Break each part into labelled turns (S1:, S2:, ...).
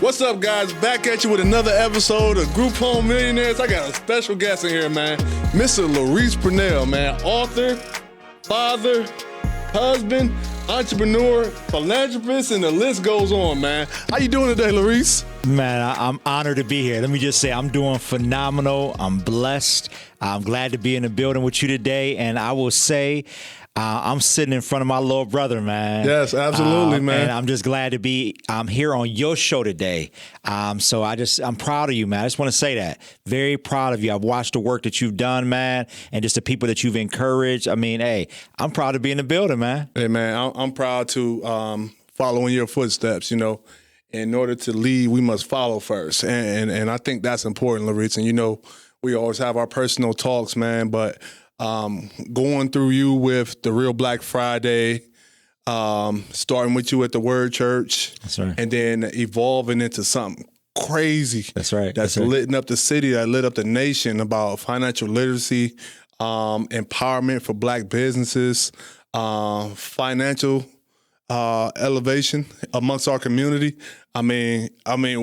S1: What's up, guys? Back at you with another episode of Group Home Millionaires. I got a special guest in here, man. Mr. Larese Purnell, man. Author, father, husband, entrepreneur, philanthropist, and the list goes on, man. How you doing today, Laurice?
S2: Man, I'm honored to be here. Let me just say I'm doing phenomenal. I'm blessed. I'm glad to be in the building with you today. And I will say I'm sitting in front of my little brother, man.
S1: Yes, absolutely, man.
S2: And I'm just glad to be here on your show today. So I'm proud of you, man. I just want to say that. Very proud of you. I've watched the work that you've done, man, and just the people that you've encouraged. I mean, hey, I'm proud to be in the building, man.
S1: Hey, man, I'm proud to follow in your footsteps, you know. In order to lead, we must follow first. And I think that's important, Laurice. And, you know, we always have our personal talks, man, but going through you with the Real Black Friday, starting with you at the Word Church.
S2: That's right.
S1: And then evolving into something crazy.
S2: That's right.
S1: That's lit up the city, that lit up the nation about financial literacy, empowerment for Black businesses, financial elevation amongst our community. I mean,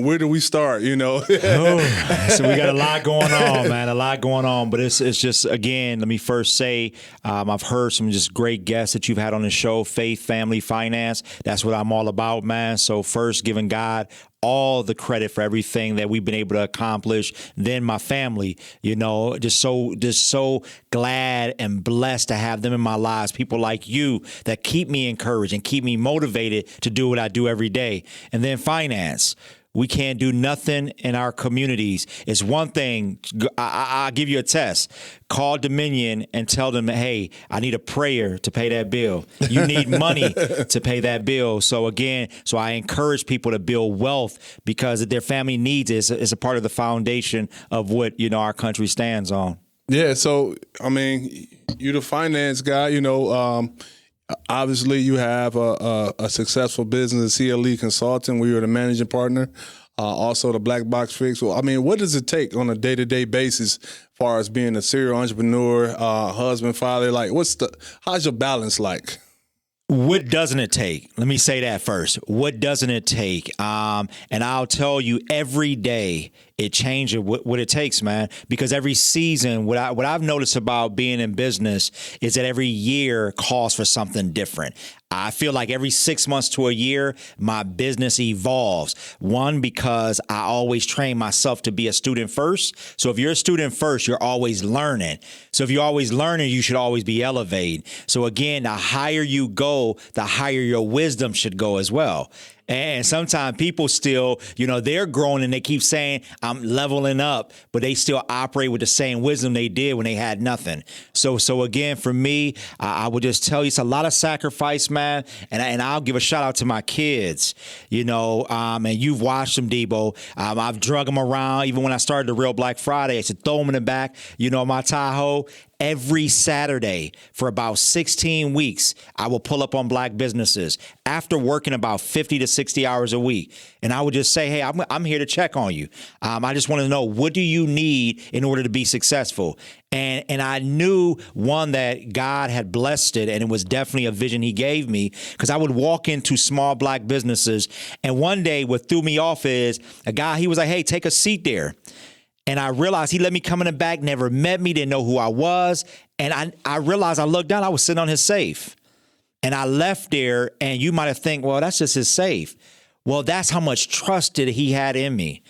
S1: where do we start? You know,
S2: so we got a lot going on, man. A lot going on, but it's just, again, let me first say I've heard some just great guests that you've had on the show. Faith, family, finance. That's what I'm all about, man. So first, giving God all the credit for everything that we've been able to accomplish. Then my family, you know, just so glad and blessed to have them in my lives. People like you that keep me encouraged and keep me motivated to do what I do every day. And then finance. We can't do nothing in our communities. It's one thing. I'll give you a test. Call Dominion and tell them, hey, I need a prayer to pay that bill. You need money to pay that bill. So again, I encourage people to build wealth because their family needs it. It's a part of the foundation of what, you know, our country stands on.
S1: Yeah. So, I mean, you're the finance guy, you know, obviously, you have a successful business, CLE Consulting, where you're the managing partner, also the Black Box Fix. Well, I mean, what does it take on a day-to-day basis as far as being a serial entrepreneur, husband, father? Like, how's your balance like?
S2: What doesn't it take? Let me say that first. What doesn't it take? And I'll tell you, every day it changes what it takes, man. Because every season, what I've noticed about being in business is that every year calls for something different. I feel like every 6 months to a year, my business evolves. One, because I always train myself to be a student first. So if you're a student first, you're always learning. So if you're always learning, you should always be elevated. So again, the higher you go, the higher your wisdom should go as well. And sometimes people still, you know, they're growing and they keep saying, I'm leveling up, but they still operate with the same wisdom they did when they had nothing. So again, for me, I would just tell you it's a lot of sacrifice, man. And I'll give a shout out to my kids, you know, and you've watched them, Debo. I've drug them around. Even when I started the Real Black Friday, I used to throw them in the back, you know, my Tahoe. Every Saturday for about 16 weeks, I will pull up on Black businesses after working about 50 to 60 hours a week. And I would just say, hey, I'm here to check on you. I just want to know, what do you need in order to be successful? And I knew, one, that God had blessed it, and it was definitely a vision he gave me, because I would walk into small Black businesses. And one day what threw me off is a guy, he was like, hey, take a seat there. And I realized he let me come in the back, never met me, didn't know who I was. And I realized, I looked down, I was sitting on his safe. And I left there, and you might have think, well, that's just his safe. Well, that's how much trust that he had in me.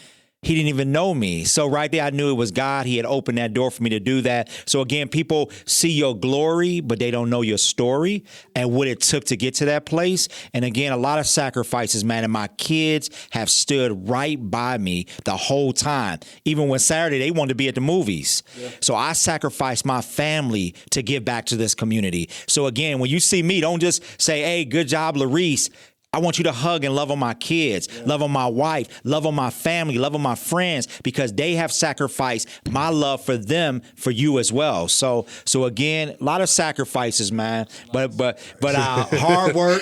S2: He didn't even know me. So right there, I knew it was God. He had opened that door for me to do that. So again, people see your glory, but they don't know your story and what it took to get to that place. And again, a lot of sacrifices, man. And my kids have stood right by me the whole time. Even when Saturday, they wanted to be at the movies. Yeah. So I sacrificed my family to give back to this community. So again, when you see me, don't just say, hey, good job, Laurice. I want you to hug and love on my kids, love on my wife, love on my family, love on my friends, because they have sacrificed my love for them, for you as well. So again, a lot of sacrifices, man. But hard work,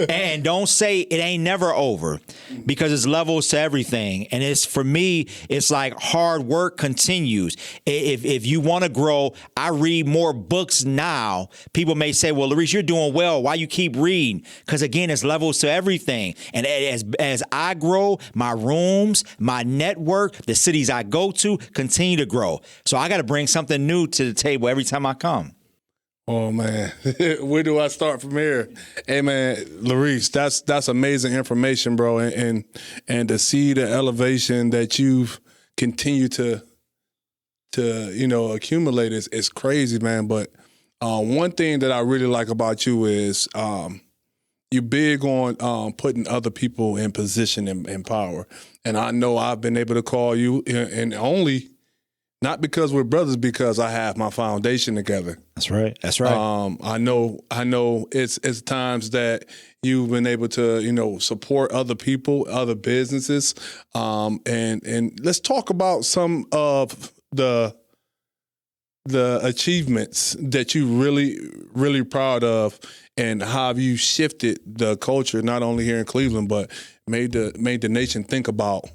S2: and don't say it ain't never over, because it's levels to everything. And it's, for me, it's like hard work continues. If you want to grow, I read more books now. People may say, well, Laurice, you're doing well. Why you keep reading? Because again, there's levels to everything. And as I grow, my rooms, my network, the cities I go to continue to grow. So I got to bring something new to the table every time I come.
S1: Oh man, where do I start from here? Hey man, Laurice, that's amazing information, bro, and to see the elevation that you've continued to accumulate is crazy, man. But one thing that I really like about you is you're big on putting other people in position and power. And I know I've been able to call you, and only not because we're brothers, because I have my foundation together.
S2: That's right. That's right.
S1: I know. It's times that you've been able to, support other people, other businesses, and let's talk about some of the achievements that you really proud of, and how have you shifted the culture not only here in Cleveland but made the nation think about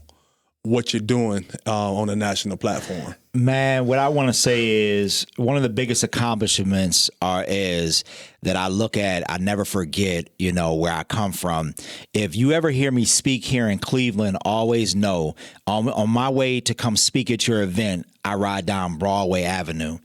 S1: what you're doing on a national platform.
S2: Man, what I want to say is one of the biggest accomplishments is that I look at, I never forget, where I come from. If you ever hear me speak here in Cleveland, always know on my way to come speak at your event, I ride down Broadway Avenue.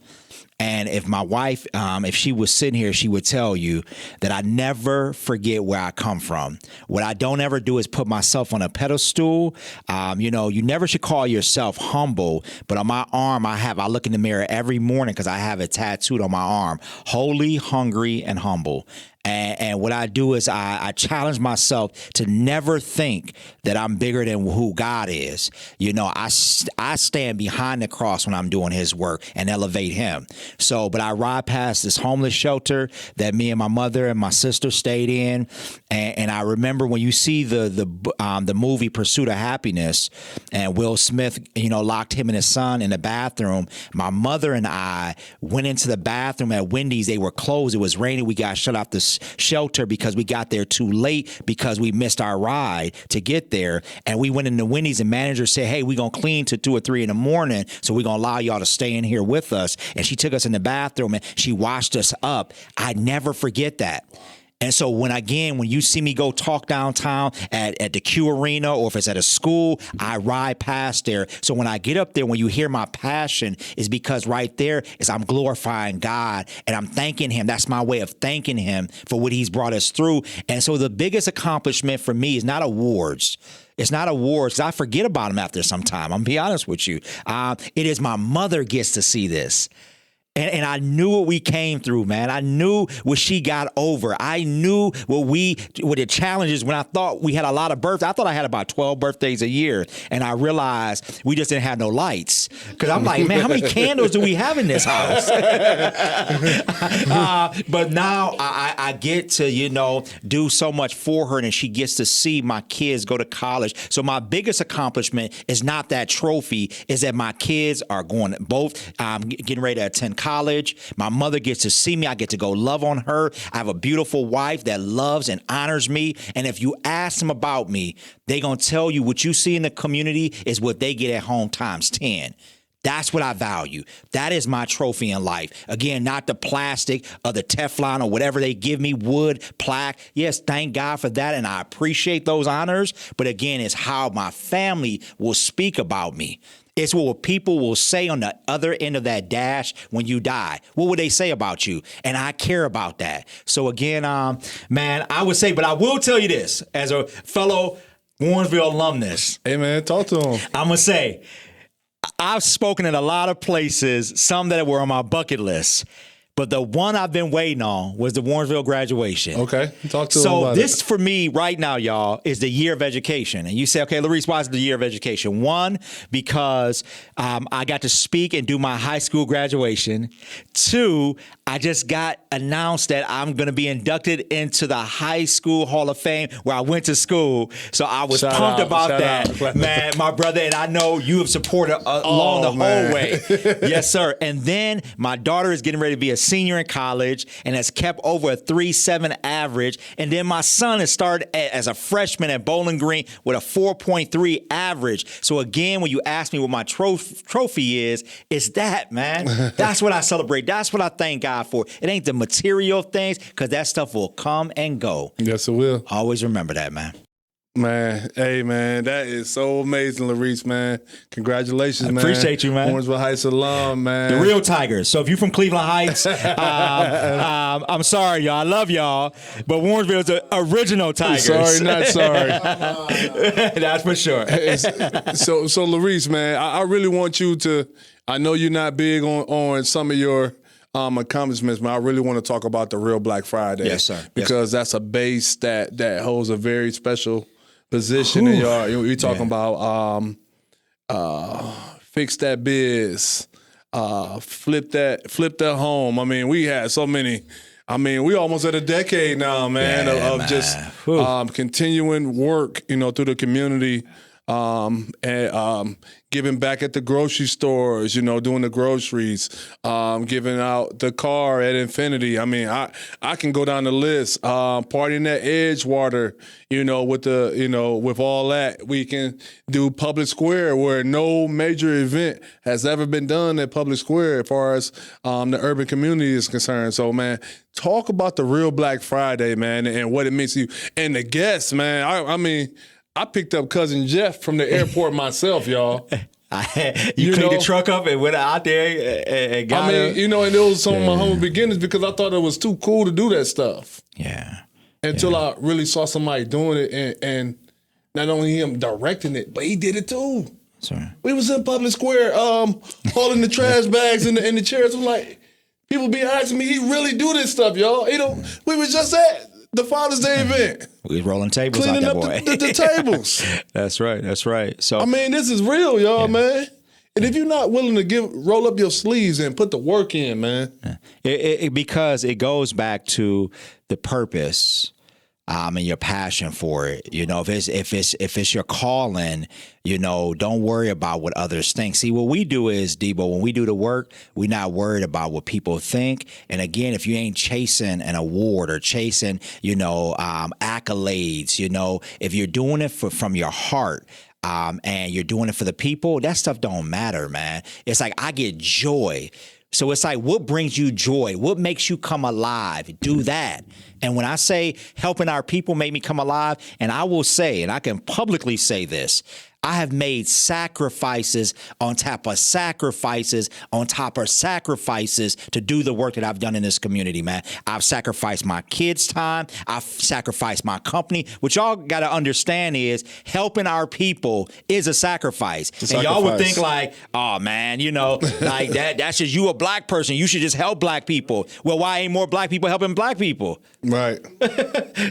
S2: And if my wife, if she was sitting here, she would tell you that I never forget where I come from. What I don't ever do is put myself on a pedestal. You never should call yourself humble. But on my arm, I look in the mirror every morning because I have it tattooed on my arm: holy, hungry, and humble. And what I do is I challenge myself to never think that I'm bigger than who God is. I stand behind the cross when I'm doing his work and elevate him. But I ride past this homeless shelter that me and my mother and my sister stayed in. And I remember when you see the movie Pursuit of Happiness, and Will Smith, locked him and his son in the bathroom. My mother and I went into the bathroom at Wendy's. They were closed. It was raining. We got shut off the shelter because we got there too late because we missed our ride to get there. And we went into Wendy's, and manager said, "Hey, we're going to clean to 2 or 3 in the morning, so we're going to allow y'all to stay in here with us." And she took us in the bathroom and she washed us up. I never forget that. And so when you see me go talk downtown at the Q Arena, or if it's at a school, I ride past there. So when I get up there, when you hear my passion, is because right there is I'm glorifying God and I'm thanking him. That's my way of thanking him for what he's brought us through. And so the biggest accomplishment for me is not awards. It's not awards, because I forget about them after some time. I'm going to be honest with you. It is my mother gets to see this. And I knew what we came through, man. I knew what she got over. I knew what the challenges when I thought we had a lot of birthdays. I thought I had about 12 birthdays a year. And I realized we just didn't have no lights. Because I'm like, man, how many candles do we have in this house? But now I get to, do so much for her, and she gets to see my kids go to college. So my biggest accomplishment is not that trophy, is that my kids are getting ready to attend college. My mother gets to see me. I get to go love on her. I have a beautiful wife that loves and honors me. And if you ask them about me, they're going to tell you what you see in the community is what they get at home times 10. That's what I value. That is my trophy in life. Again, not the plastic or the Teflon or whatever they give me, wood, plaque. Yes, thank God for that, and I appreciate those honors. But again, it's how my family will speak about me. It's what people will say on the other end of that dash when you die. What would they say about you? And I care about that. So again, man, I would say, but I will tell you this, as a fellow Warrensville alumnus.
S1: Hey, man, talk to him.
S2: I'm going to say, I've spoken in a lot of places, some that were on my bucket list. But the one I've been waiting on was the Warrensville graduation.
S1: Okay, talk to him
S2: So
S1: about
S2: this,
S1: it.
S2: for me, right now, y'all, is the year of education. And you say, okay, Laurice, why is it the year of education? One, because I got to speak and do my high school graduation. Two, I just got announced that I'm going to be inducted into the High School Hall of Fame where I went to school. So I was pumped about that, man, my brother. And I know you have supported along the whole way. Yes, sir. And then my daughter is getting ready to be a senior in college and has kept over a 3.7 average. And then my son has started as a freshman at Bowling Green with a 4.3 average. So again, when you ask me what my trophy is, it's that, man. That's what I celebrate. That's what I thank God for. It ain't the material things, because that stuff will come and go.
S1: Yes, it will.
S2: Always remember that, man.
S1: Man, hey, man, that is so amazing, Laurice, man. Congratulations, man.
S2: Appreciate you, man.
S1: Warrensville Heights alum, man.
S2: The real Tigers. So if you're from Cleveland Heights, I'm sorry, y'all. I love y'all, but Warrensville is the original Tigers.
S1: Sorry, not sorry.
S2: That's for sure.
S1: So Laurice, man, I really want you to, I know you're not big on some of your accomplishments, but I really want to talk about the real Black Friday.
S2: Yes, sir.
S1: Because that's a base that holds a very special position in your. You're talking about fix that biz, flip that home. I mean, we had so many. I mean, we almost at a decade now, man, of just continuing work, through the community. And giving back at the grocery stores, doing the groceries, giving out the car at Infinity. I mean, I can go down the list. Partying at Edgewater, with all that. We can do Public Square, where no major event has ever been done at Public Square as far as the urban community is concerned. So, man, talk about the real Black Friday, man, and what it means to you. And the guests, man, I mean, I picked up Cousin Jeff from the airport myself, y'all.
S2: You cleaned the truck up and went out there and got
S1: and it was some of my humble beginnings, because I thought it was too cool to do that stuff.
S2: Yeah.
S1: Until I really saw somebody doing it, and not only him directing it, but he did it too.
S2: Sorry.
S1: We was in Public Square, hauling the trash bags in the chairs. I'm like, people be asking me, he really do this stuff, y'all. We was just at the Father's Day event.
S2: We was rolling tables
S1: cleaning
S2: out
S1: up
S2: there,
S1: the tables.
S2: That's right. So
S1: I mean, this is real, y'all, man. And if you're not willing to roll up your sleeves and put the work in, man.
S2: Because it goes back to the purpose and your passion for it. If it's your calling, don't worry about what others think. See, what we do is, Debo, when we do the work, we're not worried about what people think. And again, if you ain't chasing an award or chasing, accolades, if you're doing it from your heart, and you're doing it for the people, that stuff don't matter, man. It's like, I get joy. So it's like, what brings you joy? What makes you come alive? Do that. And when I say helping our people make me come alive, and I will say, and I can publicly say this, I have made sacrifices on top of sacrifices on top of sacrifices to do the work that I've done in this community, man. I've sacrificed my kids' time. I've sacrificed my company. What y'all got to understand is helping our people is a sacrifice. And y'all would think like, oh, man, like that's just you a black person. You should just help black people. Well, why ain't more black people helping black people?
S1: Right.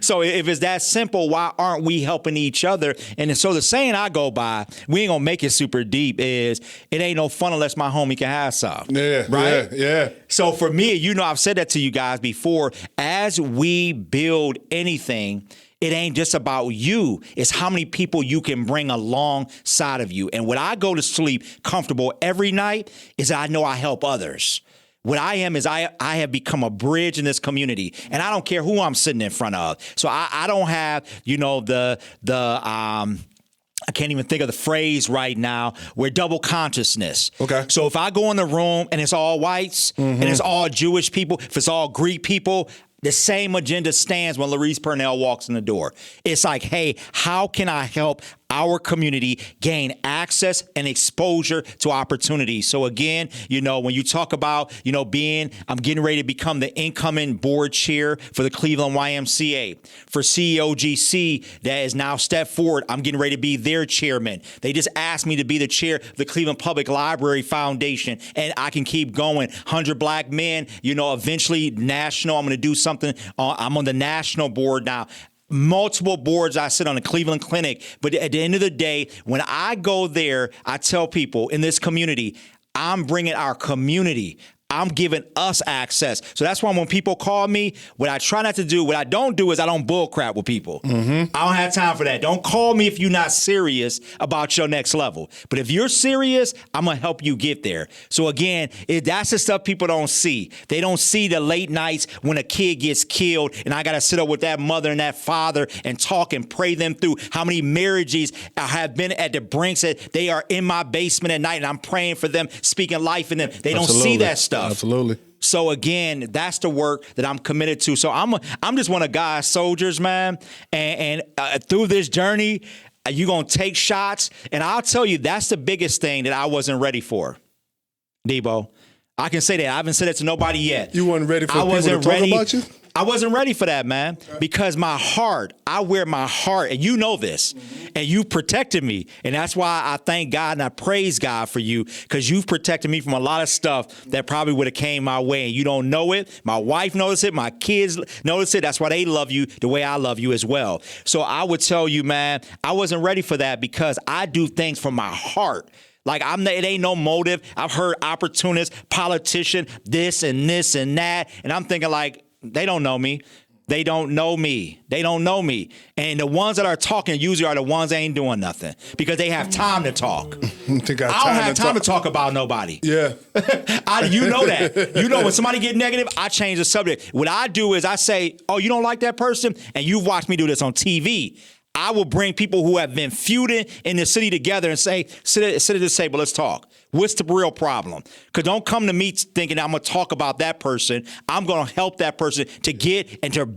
S2: So if it's that simple, why aren't we helping each other? And so the saying I go by, we ain't gonna make it super deep, is it ain't no fun unless my homie can have some.
S1: Yeah.
S2: Right?
S1: Yeah.
S2: So for me, I've said that to you guys before, as we build anything, it ain't just about you. It's how many people you can bring alongside of you. And when I go to sleep comfortable every night is I know I help others. What I am is I have become a bridge in this community, and I don't care who I'm sitting in front of. So I don't have, I can't even think of the phrase right now. We're double consciousness.
S1: Okay.
S2: So if I go in the room and it's all whites and it's all Jewish people, if it's all Greek people, the same agenda stands when Larese Purnell walks in the door. It's like, hey, how can I help our community gain access and exposure to opportunities? So again, when you talk about, I'm getting ready to become the incoming board chair for the Cleveland YMCA. For COGC, that is now stepped forward, I'm getting ready to be their chairman. They just asked me to be the chair of the Cleveland Public Library Foundation, and I can keep going. 100 Black Men, eventually national. I'm going to do something. I'm on the national board now. Multiple boards I sit on, the Cleveland Clinic. But at the end of the day, when I go there, I tell people in this community, I'm bringing our community, I'm giving us access. So that's why when people call me, what I try not to do, what I don't do is I don't bull crap with people. I don't have time for that. Don't call me if you're not serious about your next level. But if you're serious, I'm going to help you get there. So again, that's the stuff people don't see. They don't see the late nights when a kid gets killed and I got to sit up with that mother and that father and talk and pray them through how many marriages have been at the brinks that they are in my basement at night and I'm praying for them, speaking life in them. They don't see that stuff.
S1: Absolutely.
S2: So again, that's the work that I'm committed to. So I'm just one of God's soldiers, man. And through this journey, you're going to take shots. And I'll tell you, that's the biggest thing that I wasn't ready for, Debo. I can say that. I haven't said it to nobody yet.
S1: You weren't ready for people to talk about you?
S2: I wasn't ready for that, man, because my heart, I wear my heart, and you know this, and you protected me. And that's why I thank God and I praise God for you, because you've protected me from a lot of stuff that probably would have came my way. And you don't know it. My wife noticed it. My kids notice it. That's why they love you the way I love you as well. So I would tell you, man, I wasn't ready for that because I do things from my heart. Like it ain't no motive. I've heard opportunists, politician, this and this and that. And I'm thinking like, they don't know me. They don't know me. They don't know me. And the ones that are talking usually are the ones that ain't doing nothing because they have time to talk. I don't have time to talk about nobody.
S1: Yeah.
S2: You know that. You know when somebody get negative, I change the subject. What I do is I say, oh, you don't like that person? And you've watched me do this on TV. I will bring people who have been feuding in the city together and say, sit at this table, let's talk. What's the real problem? Because don't come to me thinking I'm going to talk about that person. I'm going to help that person to get and to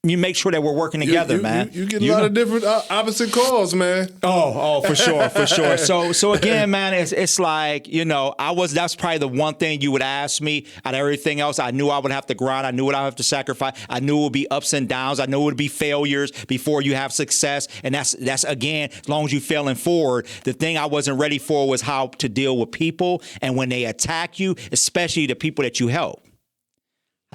S2: make sure that we're working together, man.
S1: You get a lot of different opposite calls, man.
S2: Oh, for sure, for sure. So again, man, it's like, that's probably the one thing you would ask me out of everything else. I knew I would have to grind. I knew what I would have to sacrifice. I knew it would be ups and downs. I knew it would be failures before you have success. And that's again, as long as you're failing forward, the thing I wasn't ready for was how to deal with people. And when they attack you, especially the people that you help.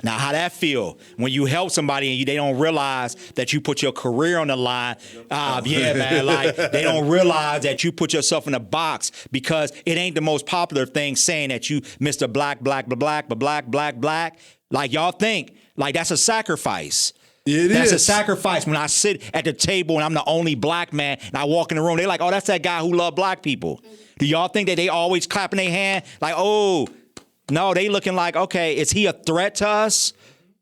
S2: Now, how that feel when you help somebody and they don't realize that you put your career on the line? Yeah, man, like they don't realize that you put yourself in a box because it ain't the most popular thing saying that you Mr. Black, black, black, black, black, black. Like y'all think like that's a sacrifice. That's a sacrifice when I sit at the table and I'm the only black man and I walk in the room. They're like, oh, that's that guy who love black people. Do y'all think that they always clapping their hand like, oh, no, they looking like, okay, is he a threat to us?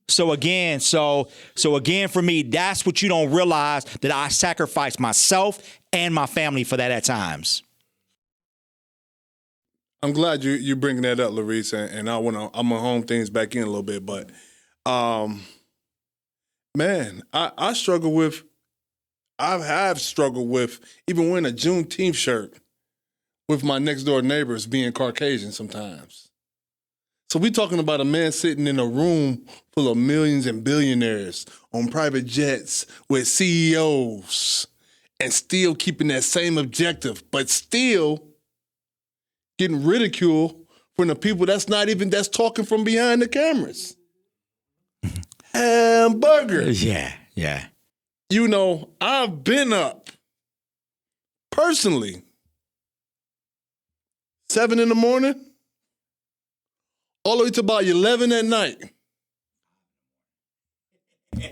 S2: So again, for me, that's what you don't realize, that I sacrifice myself and my family for that at times.
S1: I'm glad you bringing that up, Laurice, and I'm gonna home things back in a little bit, but man, I struggle with, I have struggled with even wearing a Juneteenth shirt with my next door neighbors being Caucasian sometimes. So we talking about a man sitting in a room full of millions and billionaires on private jets with CEOs and still keeping that same objective, but still getting ridiculed from the people that's talking from behind the cameras. Hamburger.
S2: Yeah.
S1: I've been up personally 7 a.m. all the way to about 11 at night.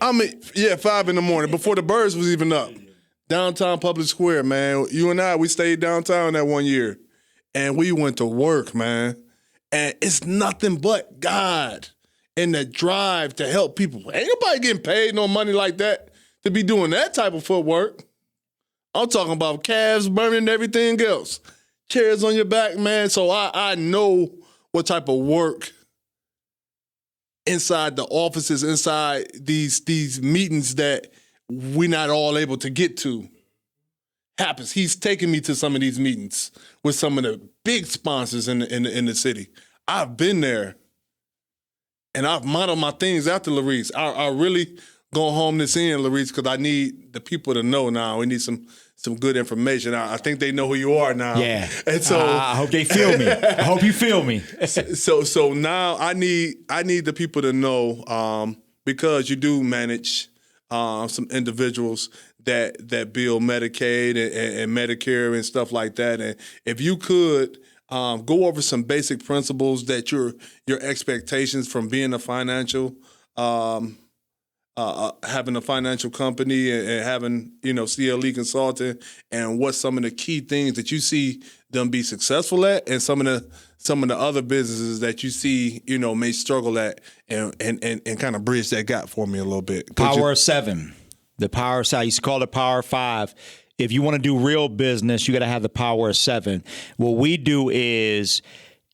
S1: 5 a.m. before the birds was even up. Downtown Public Square, man. You and I, we stayed downtown that one year. And we went to work, man. And it's nothing but God and the drive to help people. Ain't nobody getting paid no money like that to be doing that type of footwork. I'm talking about calves burning and everything else. Chairs on your back, man. So I know what type of work inside the offices, inside these meetings that we're not all able to get to happens. He's taking me to some of these meetings with some of the big sponsors in the city. I've been there, and I've modeled my things after Laurice. I really go home this in, Laurice, because I need the people to know now. We need some good information. I think they know who you are now.
S2: Yeah.
S1: And so
S2: I hope they feel me. I hope you feel me.
S1: So now I need the people to know because you do manage some individuals that bill Medicaid and Medicare and stuff like that. And if you could Go over some basic principles that your expectations from being a financial, having a financial company and having, CLE consultant, and what some of the key things that you see them be successful at, and some of the other businesses that you see, may struggle at, and kind of bridge that gap for me a little bit.
S2: Power of 7. The power of 7. I used to call it power of 5. If you want to do real business, you got to have the power of 7. What we do is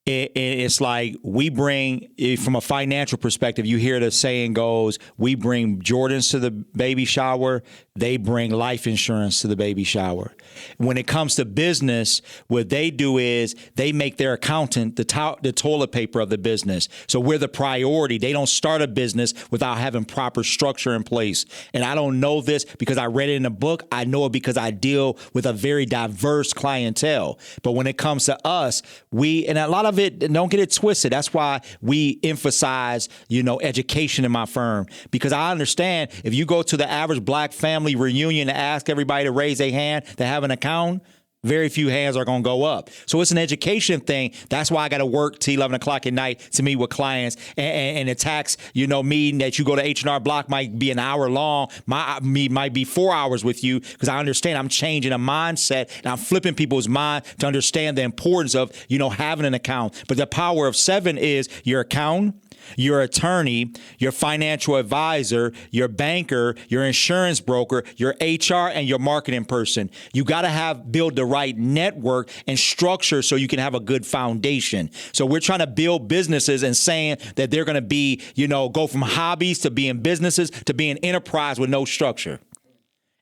S2: it's like we bring, from a financial perspective, you hear the saying goes, we bring Jordans to the baby shower, they bring life insurance to the baby shower. When it comes to business, what they do is they make their accountant the toilet paper of the business. So we're the priority. They don't start a business without having proper structure in place. And I don't know this because I read it in a book. I know it because I deal with a very diverse clientele. But when it comes to us, and a lot of it, don't get it twisted. That's why we emphasize, education in my firm, because I understand if you go to the average black family reunion and ask everybody to raise their hand to have an account, very few hands are going to go up. So it's an education thing. That's why I got to work till 11 o'clock at night to meet with clients. And the tax, meeting that you go to H&R Block might be an hour long. My meet might be 4 hours with you, because I understand I'm changing a mindset and I'm flipping people's mind to understand the importance of, having an account. But the power of 7 is your accountant, your attorney, your financial advisor, your banker, your insurance broker, your HR, and your marketing person. You got to build the right network and structure so you can have a good foundation. So we're trying to build businesses and saying that they're going to be, go from hobbies to being businesses to being enterprise with no structure.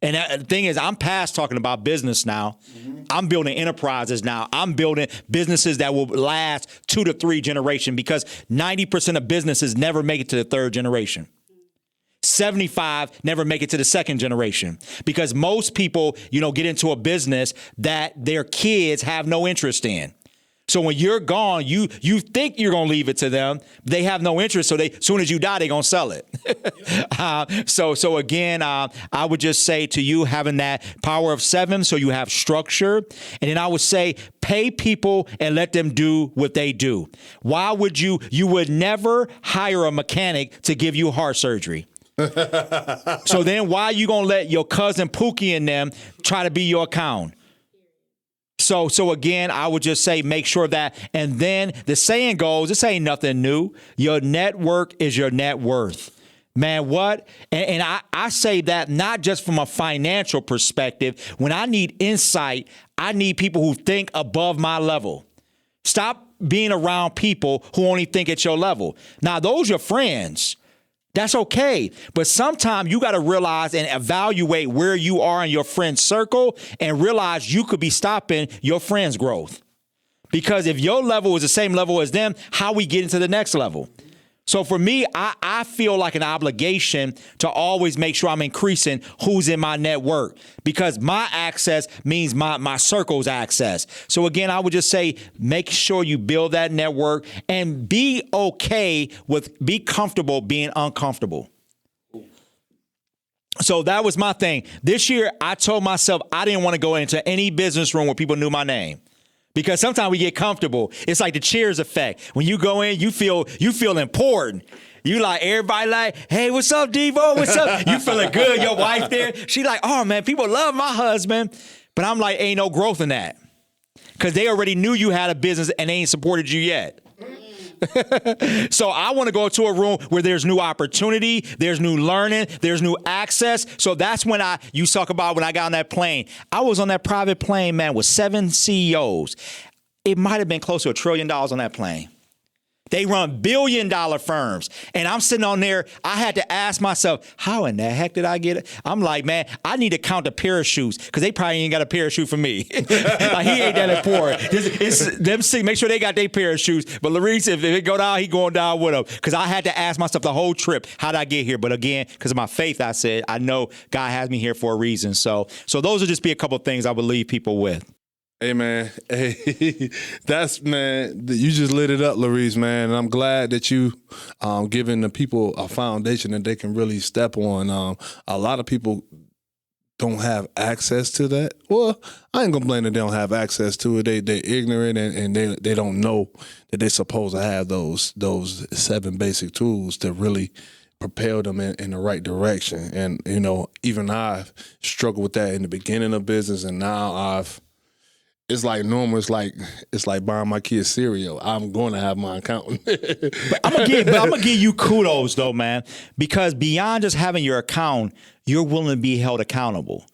S2: And the thing is, I'm past talking about business now. Mm-hmm. I'm building enterprises now. I'm building businesses that will last 2 to 3 generations, because 90% of businesses never make it to the 3rd generation. 75 never make it to the 2nd generation, because most people, get into a business that their kids have no interest in. So when you're gone, you think you're going to leave it to them. They have no interest. So as soon as you die, they're going to sell it. So again, I would just say to you, having that power of 7, so you have structure. And then I would say, pay people and let them do what they do. Why would you would never hire a mechanic to give you heart surgery. So then why are you going to let your cousin Pookie and them try to be your accountant? So again, I would just say make sure that, and then the saying goes, this ain't nothing new. Your network is your net worth. Man, what? And I say that not just from a financial perspective. When I need insight, I need people who think above my level. Stop being around people who only think at your level. Now, those are friends. That's okay. But sometimes you got to realize and evaluate where you are in your friend circle and realize you could be stopping your friend's growth. Because if your level is the same level as them, how we get into the next level? So for me, I feel like an obligation to always make sure I'm increasing who's in my network, because my access means my circle's access. So again, I would just say, make sure you build that network and be comfortable being uncomfortable. So that was my thing. This year, I told myself I didn't want to go into any business room where people knew my name. Because sometimes we get comfortable. It's like the Cheers effect. When you go in, you feel important. You like, everybody like, hey, what's up, Devo? What's up? You feeling good. Your wife there. She like, oh, man, people love my husband. But I'm like, ain't no growth in that. Because they already knew you had a business and they ain't supported you yet. So I want to go to a room where there's new opportunity, there's new learning, there's new access. So that's when you talk about when I got on that plane. I was on that private plane, man, with 7 CEOs. It might have been close to $1 trillion on that plane. They run billion-dollar firms. And I'm sitting on there. I had to ask myself, how in the heck did I get it? I'm like, man, I need to count the parachutes, because they probably ain't got a parachute for me. Like, he ain't that important. It's them make sure they got their parachutes. But Laurice, if it go down, he going down with them. Because I had to ask myself the whole trip, how did I get here? But again, because of my faith, I said, I know God has me here for a reason. So those would just be a couple of things I would leave people with.
S1: Hey, man. Hey, you just lit it up, Laurice, man. And I'm glad that you giving the people a foundation that they can really step on. A lot of people don't have access to that. Well, I ain't gonna blame that they don't have access to it. They're ignorant and they don't know that they're supposed to have those 7 basic tools to really propel them in the right direction. And even I've struggled with that in the beginning of business, and now it's like normal. It's like buying my kids cereal. I'm going to have my accountant.
S2: But I'm gonna give you kudos though, man, because beyond just having your account, you're willing to be held accountable.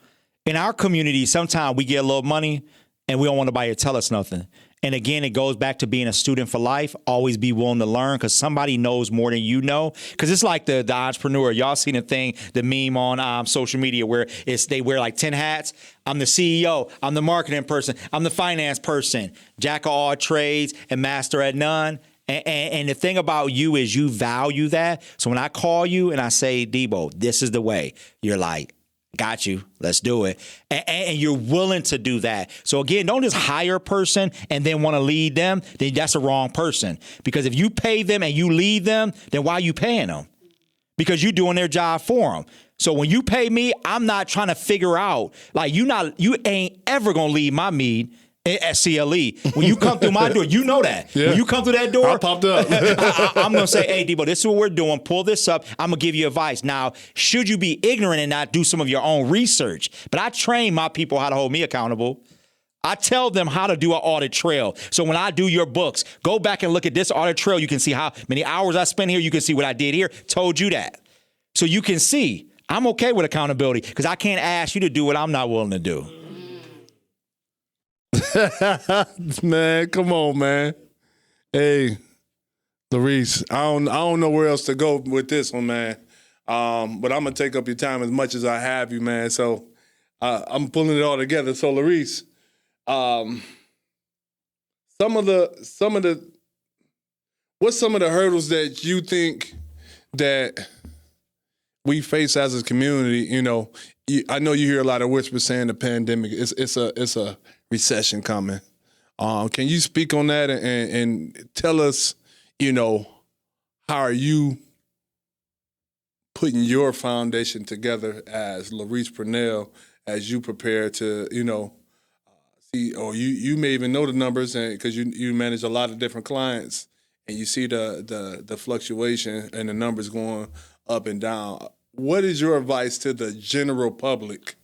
S2: In our community, sometimes we get a little money and we don't want nobody to tell us nothing. And again, it goes back to being a student for life. Always be willing to learn because somebody knows more than you know. Because it's like the entrepreneur. Y'all seen the thing, the meme on social media where they wear like 10 hats. I'm the CEO. I'm the marketing person. I'm the finance person. Jack of all trades and master at none. And the thing about you is you value that. So when I call you and I say, Debo, this is the way, you're like, got you. Let's do it. And you're willing to do that. So again, don't just hire a person and then want to lead them. Then that's the wrong person. Because if you pay them and you lead them, then why are you paying them? Because you're doing their job for them. So when you pay me, I'm not trying to figure out, like you ain't ever going to lead my meet at CLE. When you come through my door, you know that. Yeah. When you come through that door,
S1: I popped up.
S2: I'm going to say, hey, Debo, this is what we're doing. Pull this up. I'm going to give you advice. Now, should you be ignorant and not do some of your own research? But I train my people how to hold me accountable. I tell them how to do an audit trail. So when I do your books, go back and look at this audit trail. You can see how many hours I spent here. You can see what I did here. Told you that. So you can see I'm okay with accountability because I can't ask you to do what I'm not willing to do.
S1: Man, come on, man. Hey, Laurice, I don't know where else to go with this one, man. But I'm gonna take up your time as much as I have you, man. So I'm pulling it all together. So Laurice, what's some of the hurdles that you think that we face as a community? I know you hear a lot of whispers saying the pandemic. It's a recession coming. Can you speak on that and tell us, how are you putting your foundation together as Larese Purnell as you prepare to, see, or you may even know the numbers because you manage a lot of different clients and you see the fluctuation and the numbers going up and down. What is your advice to the general public?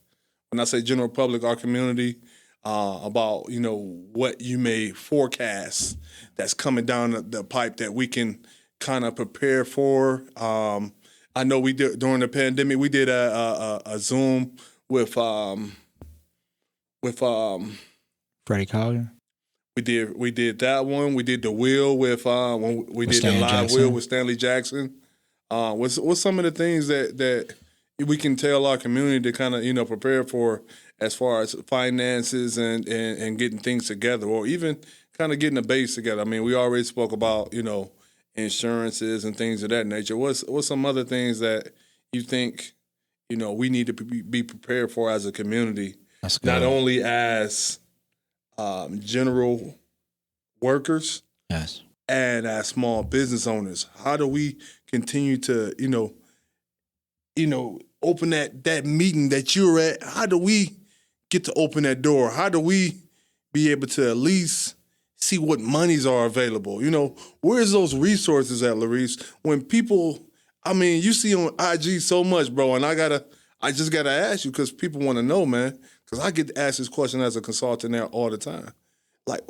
S1: When I say general public, our community, about what you may forecast that's coming down the pipe that we can kind of prepare for. I know we did during the pandemic. We did a Zoom with
S2: Freddie Collier.
S1: We did that one. We did the wheel with when we did the live wheel with Stanley Jackson. What's some of the things that we can tell our community to kind of prepare for as far as finances and getting things together, or even kind of getting a base together? I mean, we already spoke about insurances and things of that nature. What's some other things that you think we need to be prepared for as a community, not only as general workers,
S2: yes,
S1: and as small business owners? How do we continue to open that meeting that you're at? How do we get to open that door? How do we be able to at least see what monies are available? Where's those resources at, Laurice? When people, you see on IG so much, bro, and I just gotta ask you because people want to know, man, because I get asked this question as a consultant there all the time. Like,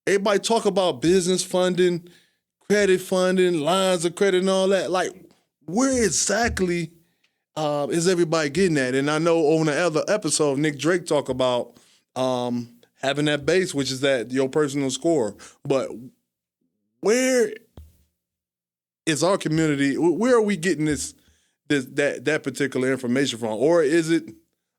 S1: everybody talk about business funding, credit funding, lines of credit and all that. Like, where exactly is everybody getting at? And I know on the other episode, Nick Drake talked about having that base, which is that your personal score. But where is our community? Where are we getting that particular information from? Or is it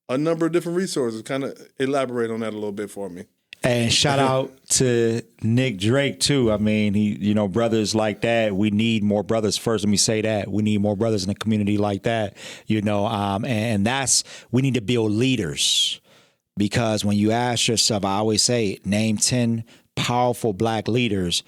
S1: a number of different resources? Kind of elaborate on that a little bit for me.
S2: And shout out to Nick Drake too. I mean, he, brothers like that. We need more brothers. First, let me say that we need more brothers in the community like that. And we need to build leaders, because when you ask yourself, I always say, name 10 powerful black leaders,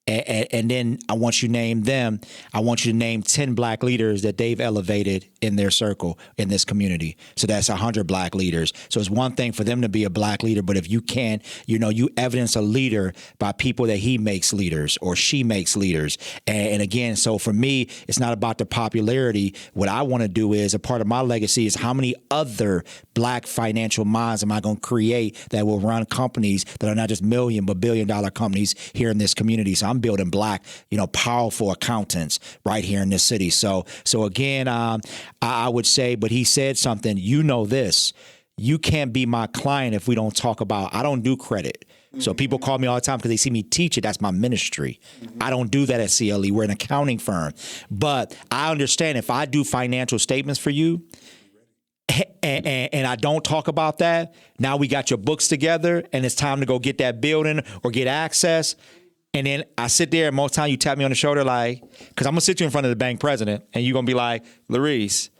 S2: And then I want you to name them. I want you to name 10 black leaders that they've elevated in their circle, in this community. So that's 100 black leaders. So it's one thing for them to be a black leader, but if you can't, you evidence a leader by people that he makes leaders or she makes leaders. And again, so for me, it's not about the popularity. What I want to do is, a part of my legacy is how many other black financial minds am I going to create that will run companies that are not just million, but billion-dollar companies here in this community. So I'm building black, powerful accountants right here in this city. So again, I would say, but he said something, this, you can't be my client if we don't talk about, I don't do credit. So people call me all the time because they see me teach it. That's my ministry. I don't do that at CLE. We're an accounting firm. But I understand if I do financial statements for you, and I don't talk about that, now we got your books together and it's time to go get that building or get access. And then I sit there and most time you tap me on the shoulder like, because I'm going to sit you in front of the bank president and you're going to be like, Laurice,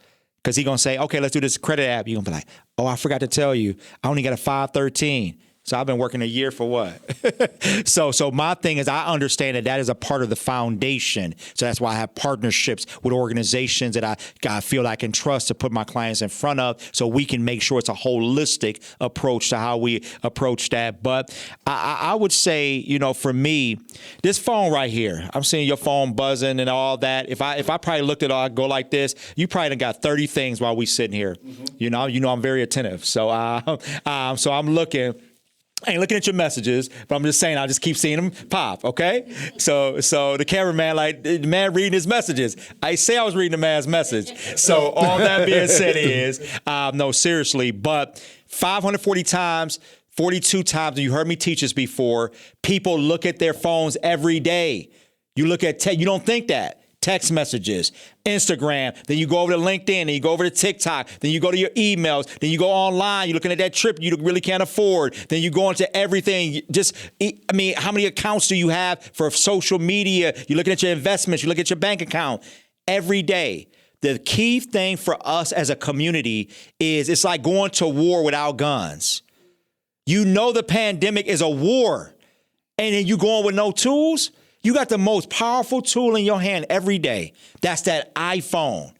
S2: because he's going to say, okay, let's do this credit app. You're going to be like, oh, I forgot to tell you, I only got a 513. So I've been working a year for what? So my thing is I understand that is a part of the foundation. So that's why I have partnerships with organizations that I feel I can trust to put my clients in front of so we can make sure it's a holistic approach to how we approach that. But I would say, for me, this phone right here, I'm seeing your phone buzzing and all that. If I probably looked at it, I'd go like this. You probably done got 30 things while we sitting here. Mm-hmm. I'm very attentive. So I'm looking. I ain't looking at your messages, but I'm just saying I'll just keep seeing them pop, okay? So the cameraman, the man reading his messages. I say I was reading the man's message. So all that being said is, no, seriously, but 540 times, 42 times, and you heard me teach this before, people look at their phones every day. You look at you don't think that. Text messages, Instagram, then you go over to LinkedIn, then you go over to TikTok, then you go to your emails, then you go online, you're looking at that trip you really can't afford, then you go into everything. How many accounts do you have for social media? You're looking at your investments, you look at your bank account every day. The key thing for us as a community is it's like going to war without guns. The pandemic is a war, and then you going with no tools? You got the most powerful tool in your hand every day. That's that iPhone.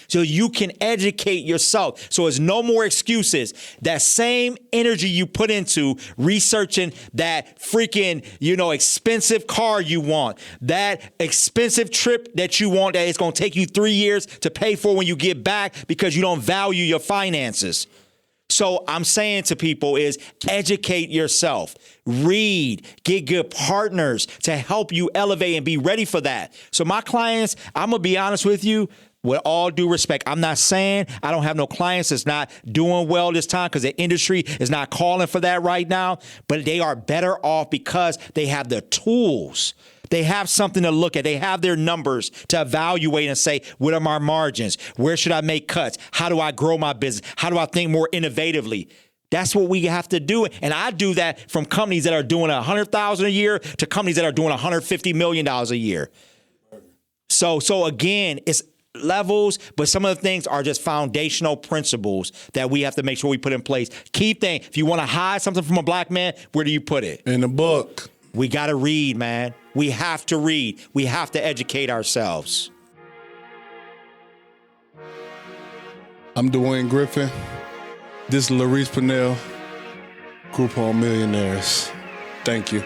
S2: So you can educate yourself. So there's no more excuses. That same energy you put into researching that freaking, expensive car you want, that expensive trip that you want that it's going to take you 3 years to pay for when you get back because you don't value your finances. So I'm saying to people is educate yourself, read, get good partners to help you elevate and be ready for that. So my clients, I'm going to be honest with you, with all due respect, I'm not saying I don't have no clients that's not doing well this time because the industry is not calling for that right now, but they are better off because they have the tools. They have something to look at. They have their numbers to evaluate and say, what are my margins? Where should I make cuts? How do I grow my business? How do I think more innovatively? That's what we have to do. And I do that from companies that are doing $100,000 a year to companies that are doing $150 million a year. So again, it's levels, but some of the things are just foundational principles that we have to make sure we put in place. Key thing, if you want to hide something from a black man, where do you put it?
S1: In the book.
S2: We got to read, man. We have to read. We have to educate ourselves.
S1: I'm Dwayne Griffin. This is Larese Purnell, Group Home Millionaires. Thank you.